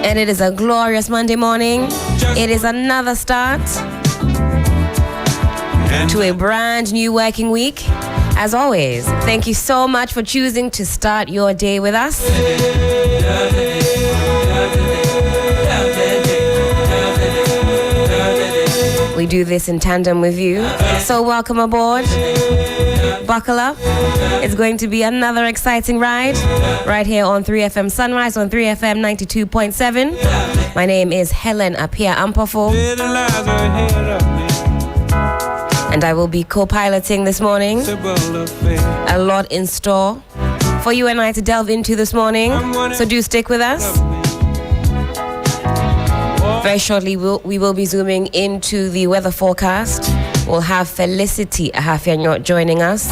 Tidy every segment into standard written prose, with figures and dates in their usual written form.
And it is a glorious Monday morning. It is another start to a brand new working week. As always, thank you so much for choosing to start your day with us. We do this in tandem with you. So welcome aboard. Buckle up. It's going to be another exciting ride right here on 3FM Sunrise on 3FM 92.7. My name is Helen Appiah-Ampofo. And I will be co-piloting this morning. A lot in store for you and I to delve into this morning. So do stick with us. Very shortly, we will be zooming into the weather forecast. We'll have Felicity Ahafia joining us.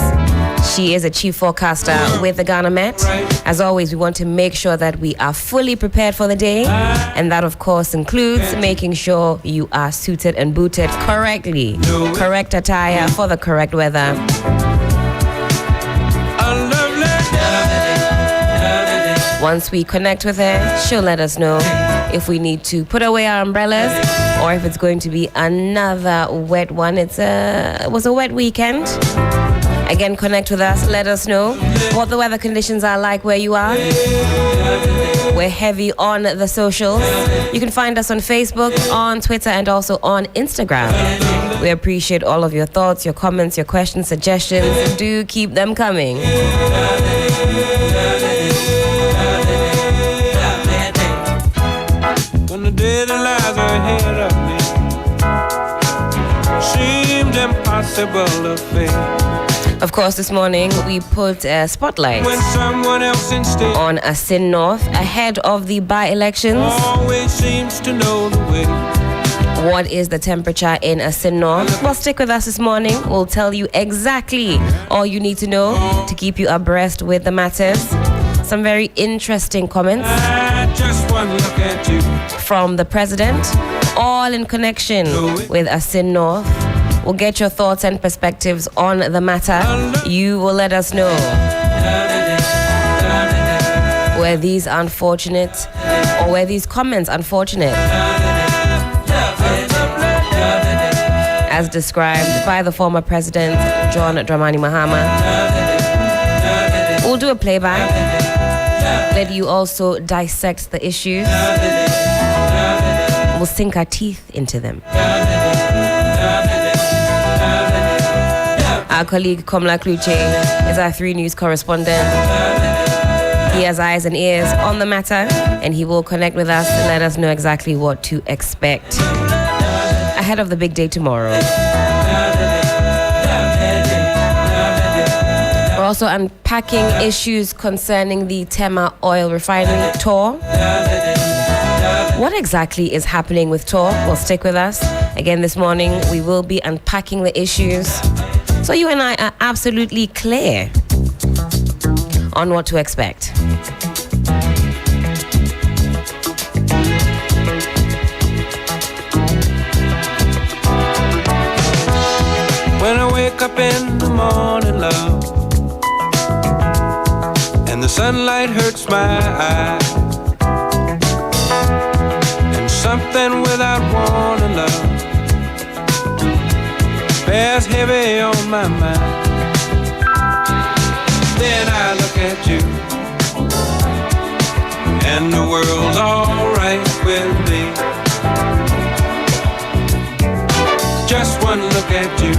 She is a chief forecaster with the Ghana Met. As always, we want to make sure that we are fully prepared for the day. And that, of course, includes making sure you are suited and booted correctly. Correct attire for the correct weather. Once we connect with her, she'll let us know if we need to put away our umbrellas or if it's going to be another wet one. It was a wet weekend. Again, connect with us. Let us know what the weather conditions are like where you are. We're heavy on the socials. You can find us on Facebook, on Twitter, and also on Instagram. We appreciate all of your thoughts, your comments, your questions, suggestions. Do keep them coming. When the dead lies ahead of me seemed impossible to face. Of course, this morning we put a spotlight on Asiedu North ahead of the by-elections. Always seems to know the way. What is the temperature in Asiedu North? Well, stick with us this morning. We'll tell you exactly all you need to know to keep you abreast with the matters. Some very interesting comments Just one look at you. from the president, all in connection with Asiedu North. We'll get your thoughts and perspectives on the matter. You will let us know. Were these unfortunate or were these comments unfortunate? As described by the former president, John Dramani Mahama. We'll do a playback. Let you also dissect the issues. We'll sink our teeth into them. Our colleague Komla Kluche is our 3 News correspondent. He has eyes and ears on the matter, and he will connect with us and let us know exactly what to expect ahead of the big day tomorrow. We're also unpacking issues concerning the Tema oil refinery tour. What exactly is happening with Tor? Well, stick with us. Again, this morning, we will be unpacking the issues so you and I are absolutely clear on what to expect. When I wake up in the morning, love, and the sunlight hurts my eyes, and something without warning, love, bears heavy on my mind. Then I look at you, and the world's alright with me. Just one look at you,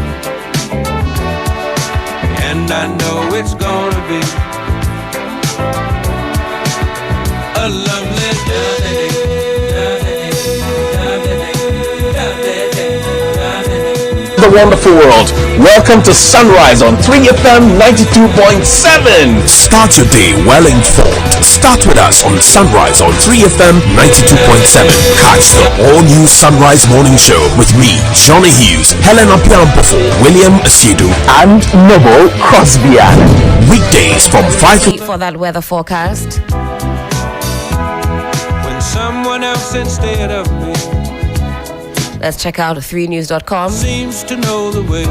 and I know it's gonna be a lovely day. The wonderful world. Welcome to Sunrise on 3FM 92.7. Start your day well informed. Start with us on Sunrise on 3FM 92.7. Catch the all-new Sunrise Morning Show with me, Johnnie Hughes, Helen Appiah-Ampofo, William Asiedu, and Noble Crosby. Weekdays from 5 for that weather forecast. When someone else instead of me Let's check out 3news.com. seems to know the way.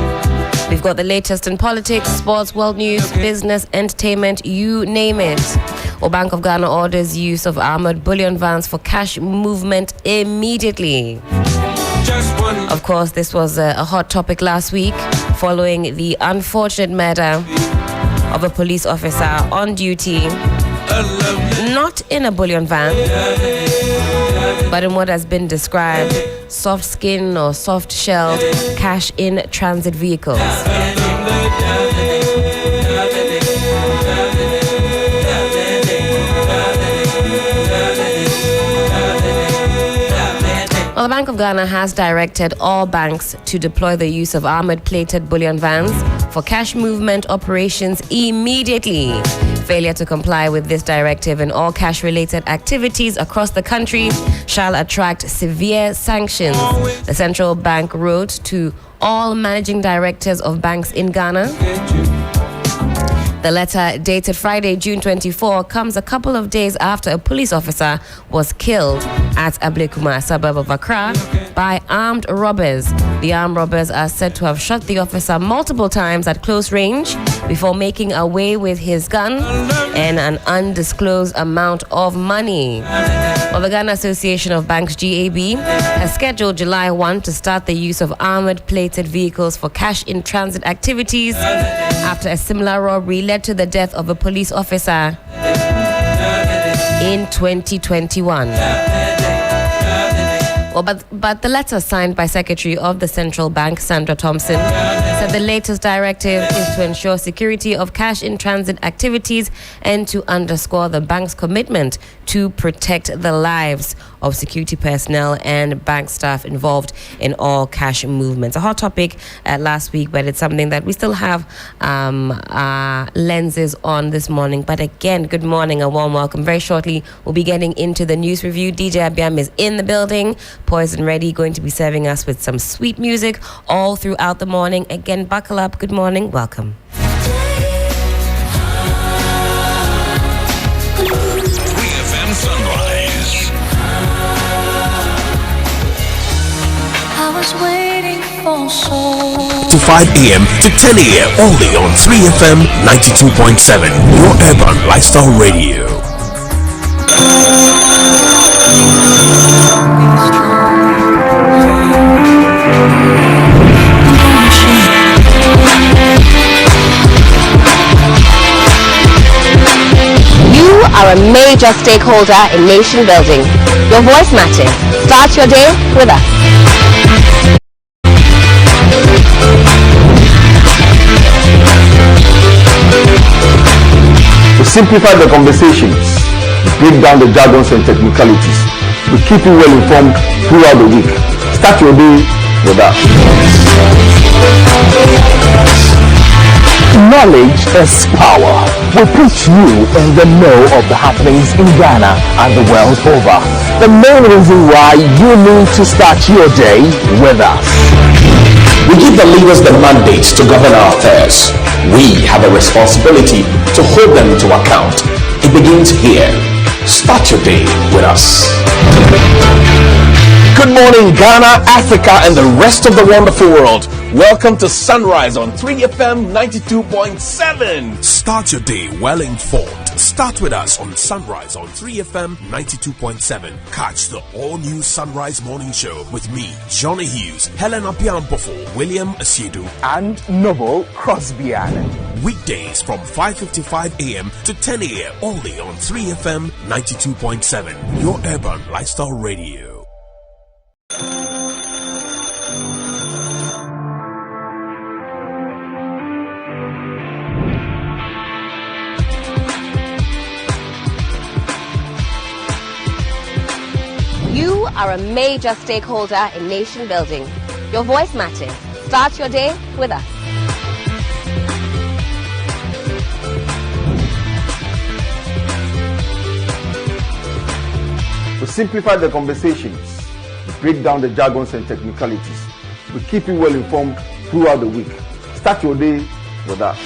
We've got the latest in politics, sports, world news, business, entertainment, you name it. Or Bank of Ghana orders use of armored bullion vans for cash movement immediately. Of course, this was a hot topic last week following the unfortunate murder of a police officer on duty, not in a bullion van, but in what has been described soft skin or soft shelled cash in transit vehicles. Well, the Bank of Ghana has directed all banks to deploy the use of armored plated bullion vans for cash movement operations immediately. Failure to comply with this directive in all cash-related activities across the country shall attract severe sanctions, the central bank wrote to all managing directors of banks in Ghana. The letter, dated Friday, June 24, comes a couple of days after a police officer was killed at Ablekuma, a suburb of Accra, by armed robbers. The armed robbers are said to have shot the officer multiple times at close range before making away with his gun and an undisclosed amount of money. Well, the Ghana Association of Banks, GAB, has scheduled July 1 to start the use of armored plated vehicles for cash in transit activities after a similar robbery led to the death of a police officer in 2021. Well, but the letter signed by Secretary of the Central Bank, Sandra Thompson, said the latest directive is to ensure security of cash in transit activities and to underscore the bank's commitment to protect the lives of security personnel and bank staff involved in all cash movements. A hot topic last week, but it's something that we still have lenses on this morning. But again, good morning, a warm welcome. Very shortly, we'll be getting into the news review. DJ Abiam is in the building, poised and ready, going to be serving us with some sweet music all throughout the morning. Again, buckle up. Good morning. Welcome. 3FM Sunrise. I was waiting for so To 5 a.m. to 10 a.m. only on 3FM 92.7, your urban lifestyle radio. You are a major stakeholder in nation building. Your voice matters. Start your day with us. We simplify the conversations, break down the jargons and technicalities. We keep you well informed throughout the week. Start your day with us. Knowledge is power. We put you in the know of the happenings in Ghana and the world over. The main reason why you need to start your day with us. We give the leaders the mandate to govern our affairs. We have a responsibility to hold them to account. It begins here. Start your day with us. Good morning, Ghana, Africa, and the rest of the wonderful world. Welcome to Sunrise on 3FM 92.7. Start your day well informed. Start with us on Sunrise on 3FM 92.7. Catch the all-new Sunrise Morning Show with me, Johnnie Hughes, Helen Appiah-Ampofo, William Asiedu, And Noble Crosbyan. weekdays from 5:55 a.m. to 10 a.m. only on 3FM 92.7, your urban lifestyle radio. You are a major stakeholder in nation building. Your voice matters. Start your day with us. We simplify the conversations, break down the jargons and technicalities. We keep you well informed throughout the week. Start your day with us.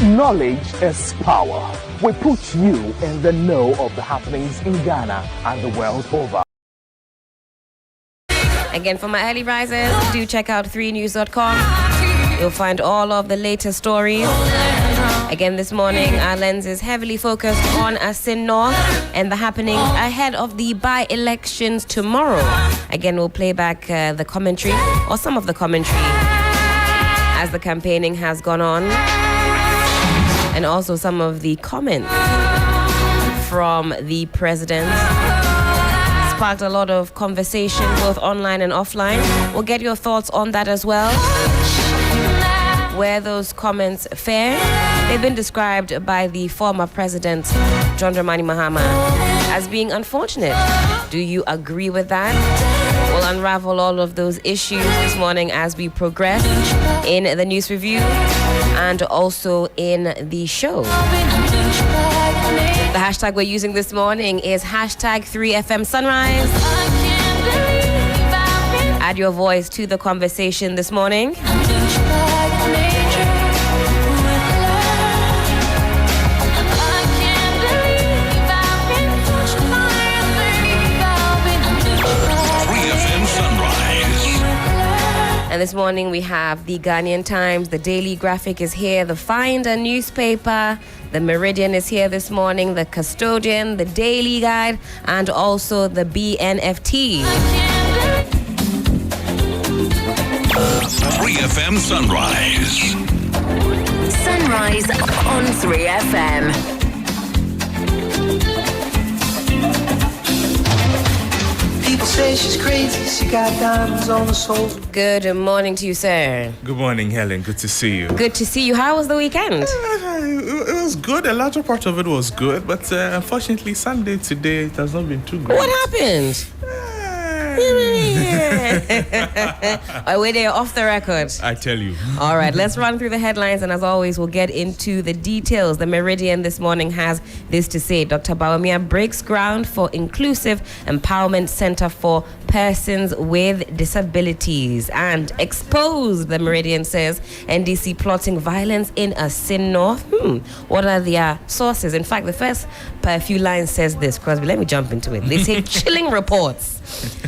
Knowledge is power. We put you in the know of the happenings in Ghana and the world over. Again, for my early risers, do check out 3news.com. You'll find all of the latest stories Again, this morning, our lens is heavily focused on Asin North and the happenings ahead of the by-elections tomorrow. Again, we'll play back the commentary, or some of the commentary, as the campaigning has gone on, and also some of the comments from the president. Sparked a lot of conversation, both online and offline. We'll get your thoughts on that as well. Where those comments fare, they've been described by the former president, John Dramani Mahama, as being unfortunate. Do you agree with that? We'll unravel all of those issues this morning as we progress in the news review and also in the show. The hashtag we're using this morning is hashtag 3FM Sunrise. Add your voice to the conversation this morning. And this morning we have the Ghanaian Times, the Daily Graphic is here, the Finder newspaper, the Meridian is here this morning, the Custodian, the Daily Guide, and also the BNFT. 3FM Sunrise. Sunrise on 3FM. People say she's crazy, she got diamonds on the soul. Good morning to you, sir. Good morning, Helen. Good to see you. Good to see you. How was the weekend? It was good. A larger part of it was good, but unfortunately, Sunday today it has not been too good. What happened? Oh, wait, they're off the record. I tell you. All right, let's run through the headlines, and as always, we'll get into the details. The Meridian this morning has this to say: Dr. Bawumia breaks ground for Inclusive Empowerment Center for Persons with Disabilities, and exposed, the Meridian says, NDC plotting violence in Asin North. What are their sources? In fact, the first few lines says this, Crosby. Let me jump into it. They say chilling reports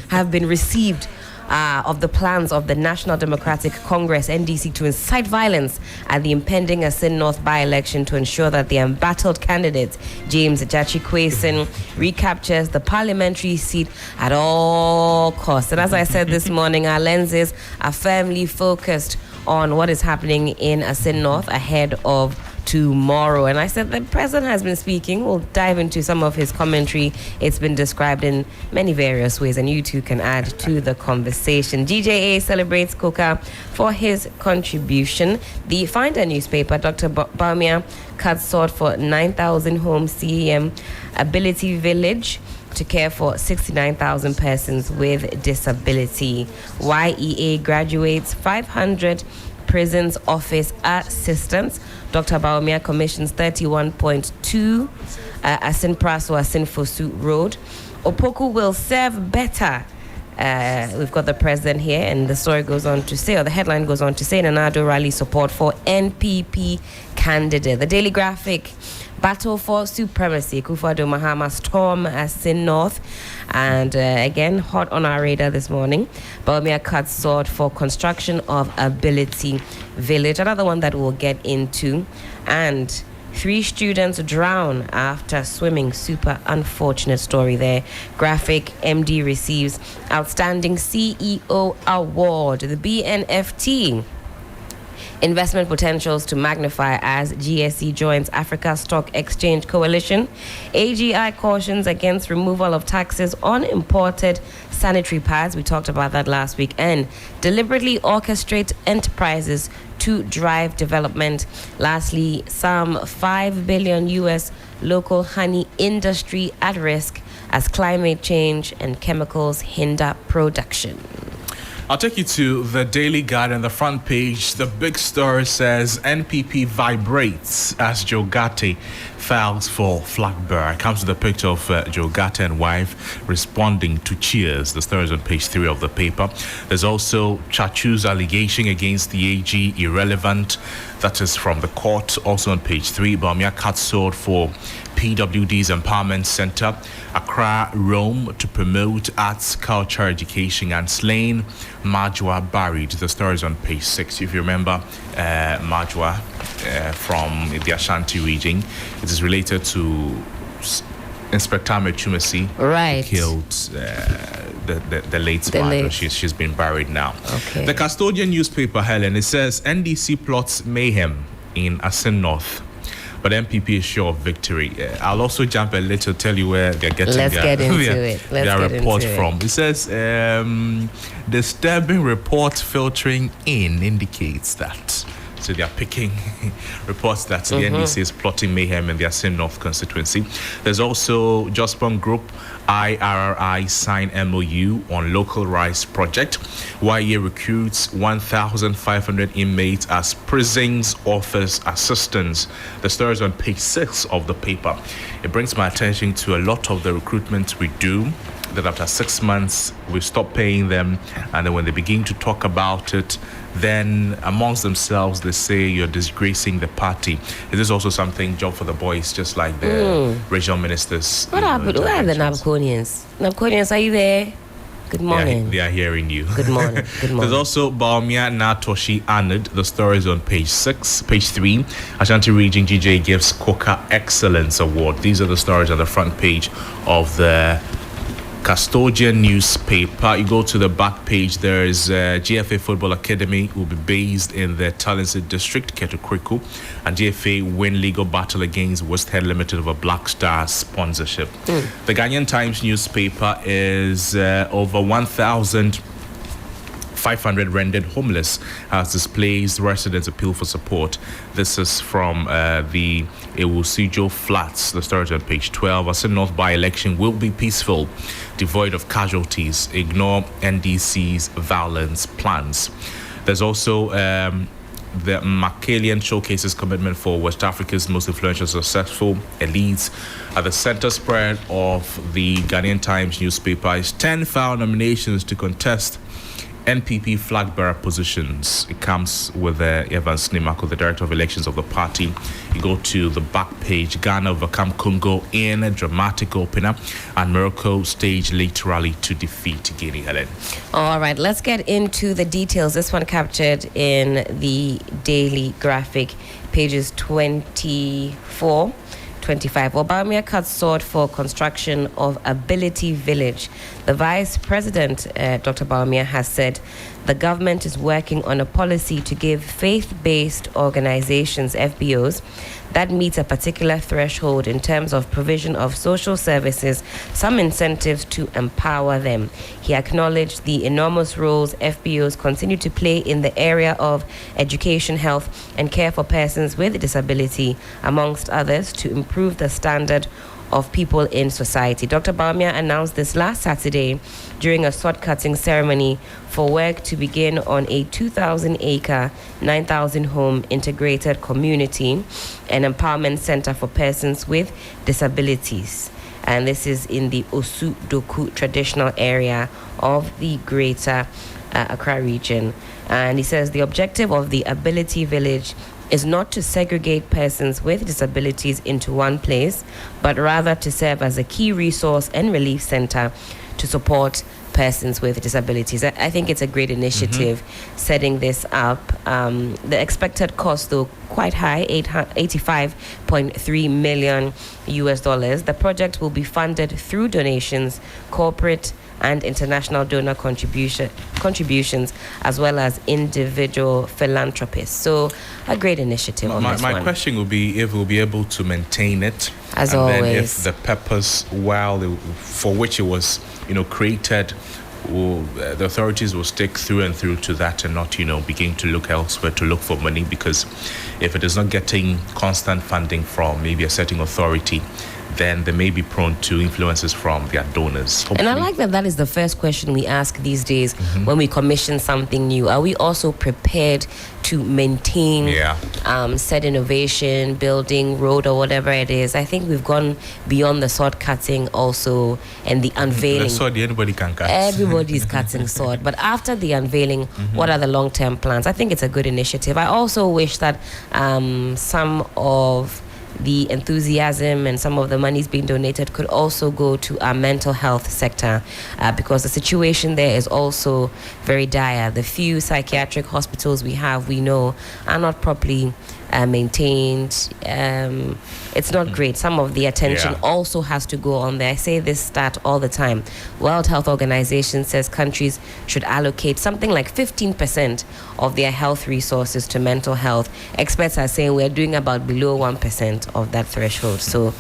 have been received of the plans of the National Democratic Congress, NDC, to incite violence at the impending Asin North by-election to ensure that the embattled candidate, James Jachi Kwesen, recaptures the parliamentary seat at all costs. And as I said this morning, our lenses are firmly focused on what is happening in Asin North ahead of tomorrow. And I said the president has been speaking. We'll dive into some of his commentary. It's been described in many various ways, and you too can add to the conversation. GJA celebrates Coca for his contribution. The Finder newspaper, Dr. Bawumia cuts sword for 9,000 home CEM Ability Village to care for 69,000 persons with disability. YEA graduates 500 prisons office assistants. Dr. Bawumia commissions 31.2 Asin Praso Asin Fosu Road. Opoku will serve better. We've got the president here, and the story goes on to say, or the headline goes on to say, Nanado rally support for NPP candidate. The Daily Graphic: battle for supremacy. Akufo-Addo Mahama storm Asin North. And again, hot on our radar this morning, Bawumia cuts sword for construction of Ability Village. Another one that we'll get into. And 3 students drown after swimming. Super unfortunate story there. Graphic: MD receives Outstanding CEO Award. The BNFT: investment potentials to magnify as GSE joins Africa Stock Exchange Coalition. AGI cautions against removal of taxes on imported sanitary pads. We talked about that last week. And deliberately orchestrate enterprises to drive development. Lastly, some $5 billion US local honey industry at risk as climate change and chemicals hinder production. I'll take you to the Daily Guide on the front page. The big story says NPP vibrates as Joe Gatti files for flag bearer. Comes to the picture of Joe Gatti and wife responding to cheers. The story is on page 3 of the paper. There's also Chachu's allegation against the AG irrelevant. That is from the court. Also on page 3, Bawumia cuts sword for PWD's Empowerment Center, Accra, Rome, to promote arts, culture, education, and slain Majwa buried. The story is on page 6. If you remember Majwa from the Ashanti region, it is related to Inspector Mechumasi, right, killed the late Majwa. She's been buried now. Okay. The custodian newspaper, Helen, it says NDC plots mayhem in Asin North, but MPP is sure of victory. I'll also jump a little, tell you where they're getting their report from. It says disturbing report filtering in indicates that. So they are picking reports that the NDC is plotting mayhem in the Asin North constituency. There's also Jospon Group, IRRI sign MOU on local rice project. YA recruits 1,500 inmates as prisons offers assistance. The story is on page 6 of the paper. It brings my attention to a lot of the recruitment we do, that after 6 months we stop paying them, and then when they begin to talk about it, then amongst themselves they say you're disgracing the party. It is also something job for the boys, just like the regional ministers. What happened? Where are the Nabconians? Nabconians, are you there? Good morning. They are hearing you. Good morning. Good morning. There's also Baumia Natoshi Anand. The story is on page 3. Ashanti Region GJ gives Coca Excellence Award. These are the stories on the front page of the Custodian newspaper. You go to the back page, there is GFA Football Academy will be based in the Talented District, Ketukriku, and GFA win legal battle against West Head Limited over Black Star sponsorship. The Ghanaian Times newspaper is over 1,500 rendered homeless as displaced residents appeal for support. This is from the Ewusijo Flats. The story is on page 12. Asin North by-election will be peaceful, devoid of casualties. Ignore NDC's violence plans. There's also the Machiavellian showcases commitment for West Africa's most influential, successful elites. At the center spread of the Ghanaian Times newspaper is 10 file nominations to contest NPP flag bearer positions. It comes with Evans Nimako, the director of elections of the party. You go to the back page. Ghana overcome Congo in a dramatic opener, and Morocco stage late rally to defeat Guinea. Helen. All right, let's get into the details. This one captured in the Daily Graphic, pages 24. 25. Obama cuts sword for construction of Ability Village. The Vice President, Dr. Baumia, has said the government is working on a policy to give faith-based organizations, FBOs, that meets a particular threshold in terms of provision of social services, some incentives to empower them. He acknowledged the enormous roles FBOs continue to play in the area of education, health, and care for persons with disability, amongst others, to improve the standard of people in society. Dr. Baumia announced this last Saturday during a sword-cutting ceremony for work to begin on a 2,000-acre, 9,000-home integrated community and empowerment center for persons with disabilities. And this is in the Osu Doku traditional area of the greater Accra region. And he says the objective of the Ability Village is not to segregate persons with disabilities into one place, but rather to serve as a key resource and relief center to support persons with disabilities. I think it's a great initiative setting this up. The expected cost, though, quite high, $85.3 million US. The project will be funded through donations, corporate and international donor contributions, as well as individual philanthropists. So a great initiative on this one. My question will be if we'll be able to maintain it, as and always. Then if the purpose for which it was created, the authorities will stick through and through to that and not begin to look elsewhere to look for money, because if it is not getting constant funding from maybe a certain authority, then they may be prone to influences from their donors. Hopefully. And I like that is the first question we ask these days when we commission something new. Are we also prepared to maintain said innovation, building, road, or whatever it is? I think we've gone beyond the sword cutting also and the unveiling. The sword anybody can cut. Everybody's cutting sword. But after the unveiling, what are the long-term plans? I think it's a good initiative. I also wish that some of the enthusiasm and some of the monies being donated could also go to our mental health sector, because the situation there is also very dire. The few psychiatric hospitals we have, we know, are not properly maintained. It's not great. Some of the attention also has to go on there. I say this stat all the time. World Health Organization says countries should allocate something like 15% of their health resources to mental health. Experts are saying we're doing about below 1% of that threshold. So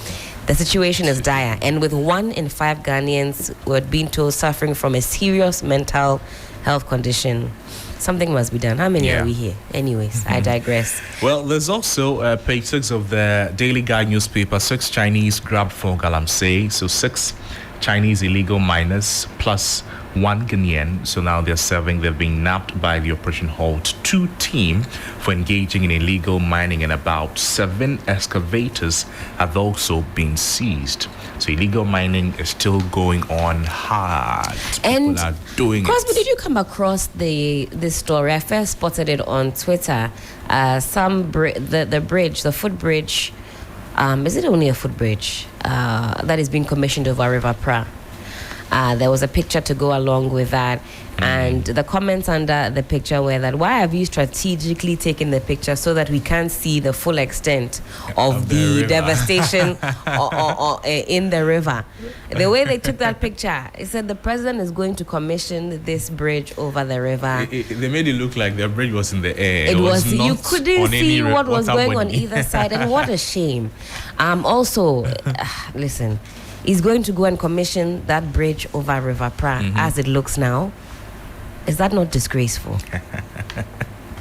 the situation is dire. And with 1 in 5 Ghanaians who had been told suffering from a serious mental health condition, something must be done. How many are we here? Anyways, I digress. Well, there's also page 6 of the Daily Guide newspaper. 6 Chinese grabbed for Galamsey. So 6 Chinese illegal miners plus 1 Ghanaian. So now they've been nabbed by the Operation Halt 2 team for engaging in illegal mining, and about 7 excavators have also been seized. So illegal mining is still going on hard. And people are doing Crosby, it. did you come across this story? I first spotted it on Twitter. The bridge, the footbridge, is it only a footbridge that is being commissioned over River Pra? There was a picture to go along with that. And the comments under the picture were that, why have you strategically taken the picture so that we can't see the full extent of the devastation in the river? The way they took that picture, it said the president is going to commission this bridge over the river. They made it look like the bridge was in the air. It was not you couldn't see what was going on either side, and what a shame. Also, listen, he's going to go and commission that bridge over River Pra as it looks now. Is that not disgraceful?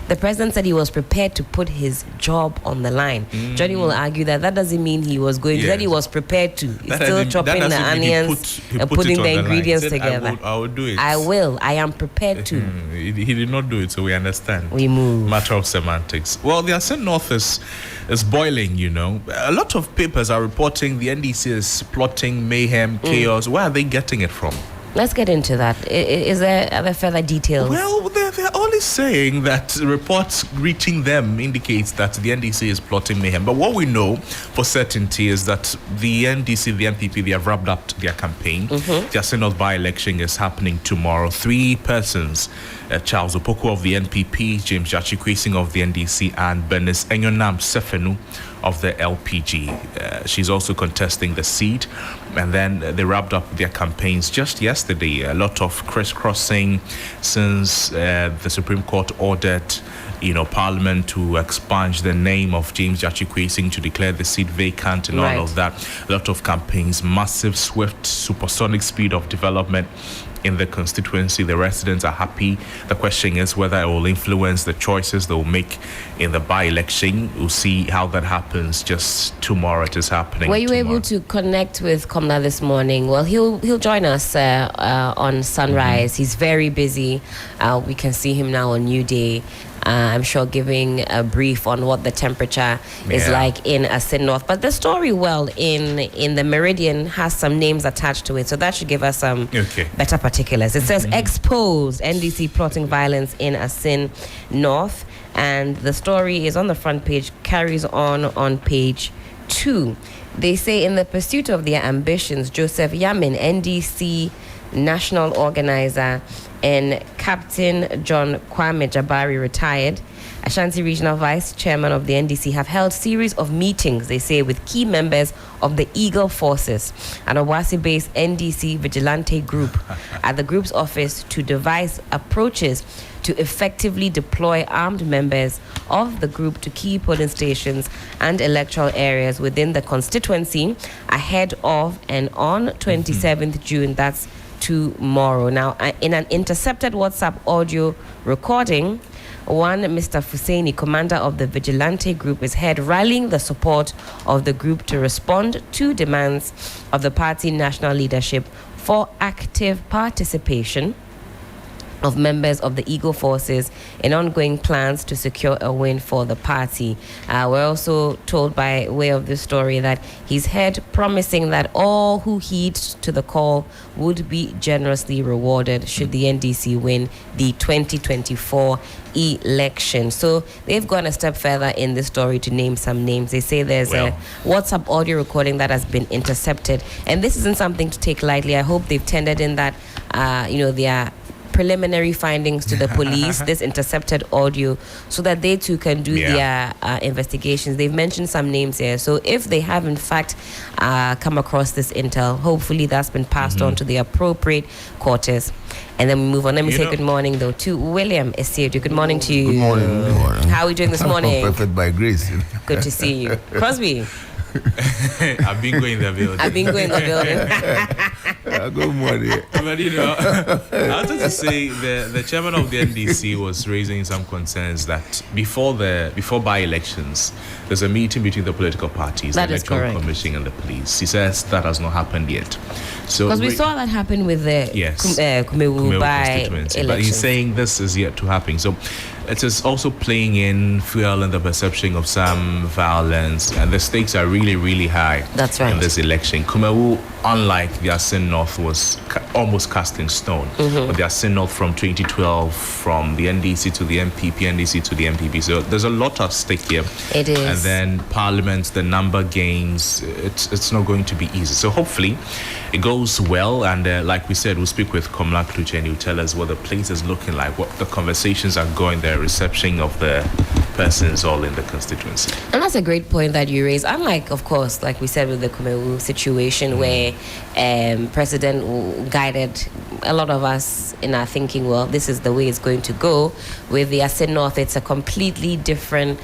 The president said he was prepared to put his job on the line. Johnnie will argue that doesn't mean he was going to. He said he was prepared to. He's still chopping the onions and putting the ingredients together. I will do it. I will. I am prepared to. He did not do it, so we understand. We move. Matter of semantics. Well, the Ascent North is boiling, you know. A lot of papers are reporting the NDC is plotting mayhem, chaos. Where are they getting it from? Let's get into that. Are there further details? Well, they're only saying that reports reaching them indicates that the NDC is plotting mayhem. But what we know for certainty is that the NDC, the NPP, they have wrapped up their campaign. The Ascent by-election is happening tomorrow. 3 persons, Charles Opoku of the NPP, James Jachikwesing of the NDC, and Bernice Enyonam Sefenu of the LPG. She's also contesting the seat. And then they wrapped up their campaigns just yesterday. A lot of crisscrossing since the Supreme Court ordered, Parliament to expunge the name of James Jachikwesing, to declare the seat vacant and all of that. A lot of campaigns, massive, swift, supersonic speed of development in the constituency. The residents are happy. The question is whether it will influence the choices they will make in the by-election. We'll see how that happens just tomorrow. It is happening. Were you able to connect with Komna this morning? Well, he'll join us on Sunrise. He's very busy. We can see him now on New Day. I'm sure giving a brief on what the temperature is like in Ascent North. But the story, in the Meridian has some names attached to it, so that should give us some better particulars. It says exposed NDC plotting violence in Ascent North, and the story is on the front page, carries on page 2. They say in the pursuit of their ambitions, Joseph Yamin, NDC national organizer, and Captain John Kwame Jabari, retired Ashanti Regional Vice Chairman of the NDC, have held series of meetings, they say, with key members of the Eagle Forces, an Obuasi-based NDC vigilante group, at the group's office to devise approaches to effectively deploy armed members of the group to key polling stations and electoral areas within the constituency ahead of and on 27th June, that's tomorrow. Now, in an intercepted WhatsApp audio recording, one Mr. Fusaini, commander of the vigilante group, is heard rallying the support of the group to respond to demands of the party national leadership for active participation of members of the Eagle forces in ongoing plans to secure a win for the party. We're also told by way of this story that he's heard promising that all who heed to the call would be generously rewarded should the NDC win the 2024 election. So they've gone a step further in this story to name some names. They say there's a WhatsApp audio recording that has been intercepted, and this isn't something to take lightly. I hope they've tendered in that their preliminary findings to the police, this intercepted audio, so that they too can do their investigations. They've mentioned some names here. So if they have in fact come across this intel, hopefully that's been passed on to the appropriate quarters. And then we move on. Let me say good morning though to William Asiedu. Good morning to you. Good morning. Good morning. How are we doing this morning? Perfect by grace. Good to see you. Crosby. I've been going the building. Good morning. But I wanted to say the chairman of the NDC was raising some concerns that before by-elections, there's a meeting between the political parties, the Electoral Commission and the police. He says that has not happened yet. So because we saw that happen with the Kumewu by-election. But he's saying this is yet to happen. So it is also playing in fuel and the perception of some violence, and the stakes are really, really high. That's right. In this election. Kumewu, unlike the Asin North, was almost cast in stone. But the Asin North from 2012, from the NDC to the MPP, NDC to the MPP. So there's a lot at stake here. It is. And then Parliament, the number gains, it's not going to be easy. So hopefully it goes well. And like we said, we'll speak with Komla Kluche and he'll tell us what the place is looking like, what the conversations are going, the reception of the persons all in the constituency. And that's a great point that you raise. Unlike, of course, like we said with the Kumewu situation where President guided a lot of us in our thinking, well, this is the way it's going to go. With the Asin North, it's a completely different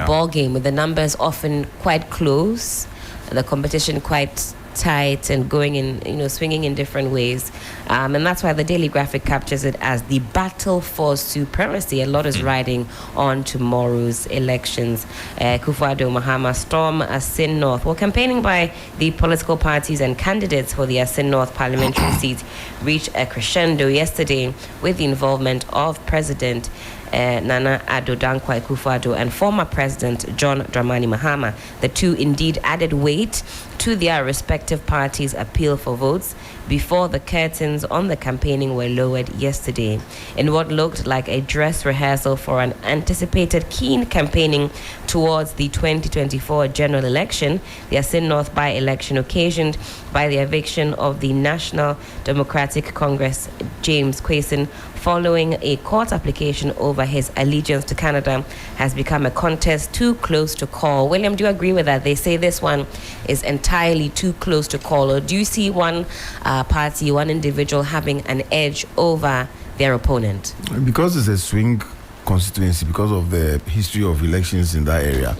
ball game, with the numbers often quite close, the competition quite tight and going in, swinging in different ways. And that's why the Daily Graphic captures it as the battle for supremacy. A lot is riding on tomorrow's elections. Akufo-Addo Mahama storm Asin North. Well, campaigning by the political parties and candidates for the Asin North parliamentary seat reached a crescendo yesterday with the involvement of President Nana Addo Dankwa Akufo-Addo and former President John Dramani Mahama. The two indeed added weight to their respective parties' appeal for votes before the curtains on the campaigning were lowered yesterday. In what looked like a dress rehearsal for an anticipated keen campaigning towards the 2024 general election, the Asin North by-election occasioned by the eviction of the National Democratic Congress James Kwesen following a court application over his allegiance to Canada has become a contest too close to call. William, do you agree with that? They say this one is entirely too close to call. Or do you see one party, one individual having an edge over their opponent? Because it's a swing constituency, because of the history of elections in that area,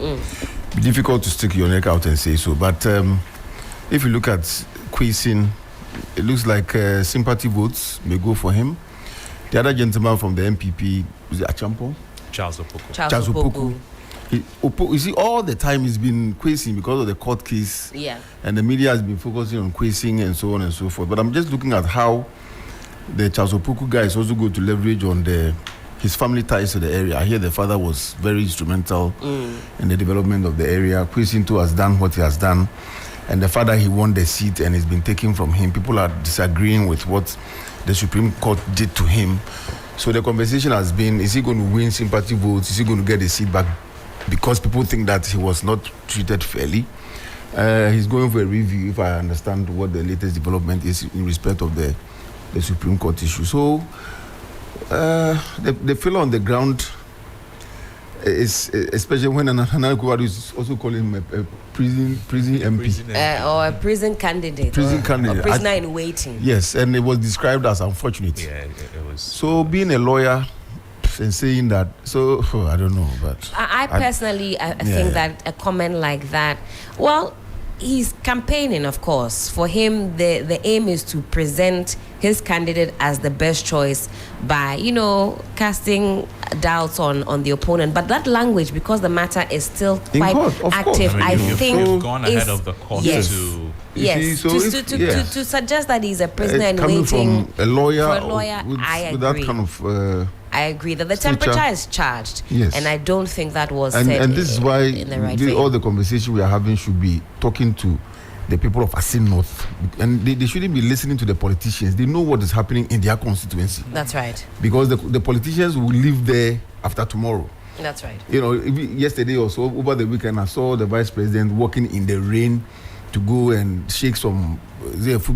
difficult to stick your neck out and say so. But if you look at Kwesen, it looks like sympathy votes may go for him. The other gentleman from the MPP, is it Achampo? Charles Opoku. Charles Opoku. You see, all the time it's been Kwesen because of the court case. Yeah. And the media has been focusing on Kwesen and so on and so forth. But I'm just looking at how the Charles Opoku guy is also going to leverage on his family ties to the area. I hear the father was very instrumental in the development of the area. Kwesen too has done what he has done. And the father, he won the seat and it's been taken from him. People are disagreeing with what the Supreme Court did to him. So the conversation has been, is he going to win sympathy votes? Is he going to get the seat back? Because people think that he was not treated fairly. He's going for a review, if I understand what the latest development is in respect of the Supreme Court issue. So the fellow on the ground is, especially when Nana Akufo-Addo is also calling him a prison MP. Or a prison candidate. Or prisoner in waiting. Yes, and it was described as unfortunate. Yeah, it was. So being a lawyer and saying that, I don't know, but I personally think that a comment like that, well, he's campaigning, of course. For him, the aim is to present his candidate as the best choice by, casting doubts on the opponent. But that language, because the matter is still quite active, I think you've gone ahead of the court Yes, to suggest that he's a prisoner and coming waiting from a lawyer, for a lawyer, I agree. with that kind of I agree that the temperature is charged, yes, and I don't think that was and said this is why in the right way. All the conversation we are having should be talking to the people of Asiedu North, and they shouldn't be listening to the politicians. They know what is happening in their constituency. That's right. Because the politicians will live there after tomorrow. That's right. You know, yesterday or so, over the weekend, I saw the vice president walking in the rain to go and shake some